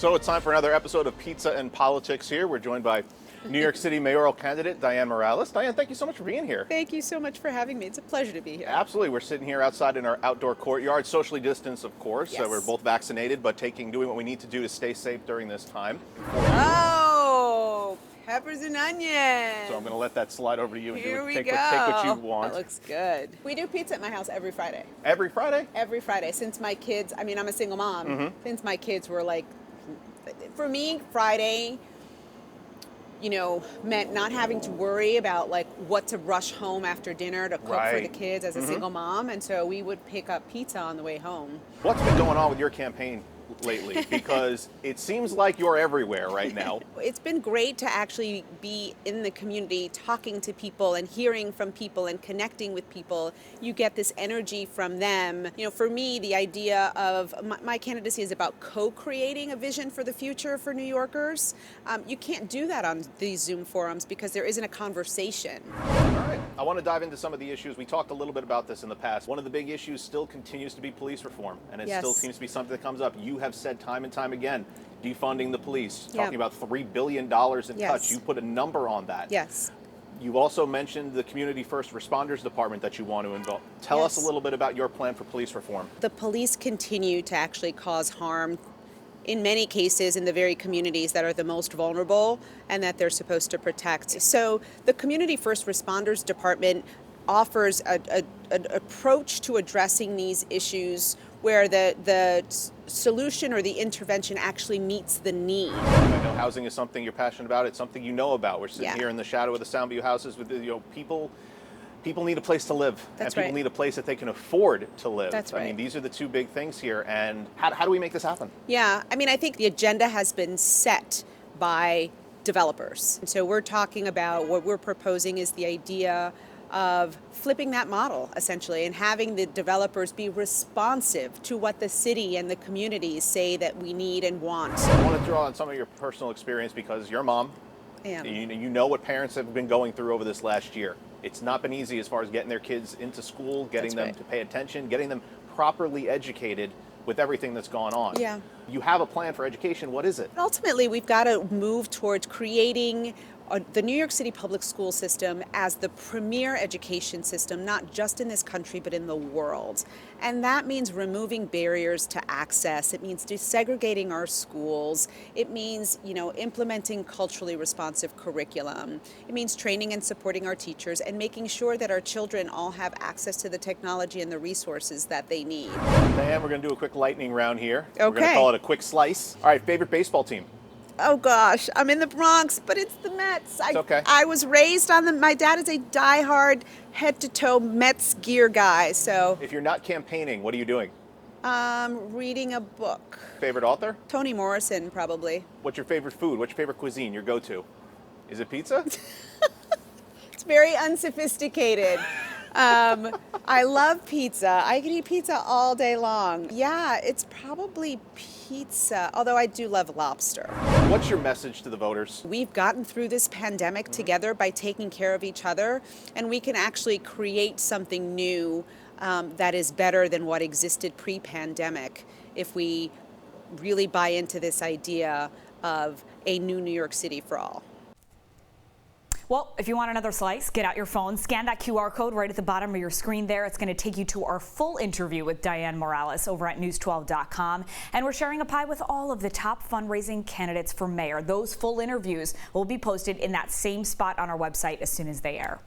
So it's time for another episode of Pizza and Politics here. We're joined by New York City mayoral candidate Dianne Morales. Dianne, thank you so much for being here. Thank you so much for having me. It's a pleasure to be here. Absolutely. We're sitting here outside in our outdoor courtyard, socially distanced, of course. Yes. So we're both vaccinated, but doing what we need to do to stay safe during this time. Oh, peppers and onions. So I'm going to let that slide over to you and Here we take go. what you want. That looks good. We do pizza at my house every Friday. Every Friday? Every Friday. Since my kids, I'm a single mom. Since my kids were like, for me, Friday, meant not having to worry about like what to rush home after dinner to cook for the kids as a single mom. And so we would pick up pizza on the way home. What's been going on with your campaign lately? Because it seems like you're everywhere right now. It's been great to actually be in the community, talking to people and hearing from people and connecting with people. You get this energy from them. For me, the idea of my candidacy is about co-creating a vision for the future for New Yorkers. You can't do that on these Zoom forums because there isn't a conversation. All right. I want to dive into some of the issues. We talked a little bit about this in the past. One of the big issues still continues to be police reform, and it still seems to be something that comes up. You have said time and time again, defunding the police, talking about $3 billion in cuts. You put a number on that. Yes. You also mentioned the Community First Responders Department that you want to involve. Tell us a little bit about your plan for police reform. The police continue to actually cause harm in many cases in the very communities that are the most vulnerable and that they're supposed to protect. So the Community First Responders Department offers an approach to addressing these issues where the solution or the intervention actually meets the need. I know housing is something you're passionate about. It's something you know about. We're sitting here in the shadow of the Soundview houses with people need a place to live. That's and people need a place that they can afford to live. That's right. I mean, these are the two big things here. And how do we make this happen? Yeah, I think the agenda has been set by developers. And so we're talking about what we're proposing is the idea of flipping that model, essentially, and having the developers be responsive to what the city and the communities say that we need and want. I want to draw on some of your personal experience because you're a mom. Yeah. You know what parents have been going through over this last year. It's not been easy as far as getting their kids into school, getting them to pay attention, getting them properly educated with everything that's gone on. Yeah. You have a plan for education. What is it? Ultimately, we've got to move towards creating the New York City public school system as the premier education system, not just in this country, but in the world. And that means removing barriers to access. It means desegregating our schools. It means, implementing culturally responsive curriculum. It means training and supporting our teachers and making sure that our children all have access to the technology and the resources that they need. Dianne, we're going to do a quick lightning round here. Okay. We're going to call it a quick slice. All right, favorite baseball team? Oh gosh, I'm in the Bronx, but it's the Mets. It's okay. I was raised on my dad is a diehard head-to-toe Mets gear guy, so. If you're not campaigning, what are you doing? Reading a book. Favorite author? Toni Morrison, probably. What's your favorite food? What's your favorite cuisine, your go-to? Is it pizza? It's very unsophisticated. I love pizza. I can eat pizza all day long. Yeah, it's probably pizza, although I do love lobster. What's your message to the voters? We've gotten through this pandemic together by taking care of each other, and we can actually create something new that is better than what existed pre-pandemic if we really buy into this idea of a new New York City for all. Well, if you want another slice, get out your phone, scan that QR code right at the bottom of your screen there. It's going to take you to our full interview with Dianne Morales over at news12.com. And we're sharing a pie with all of the top fundraising candidates for mayor. Those full interviews will be posted in that same spot on our website as soon as they air.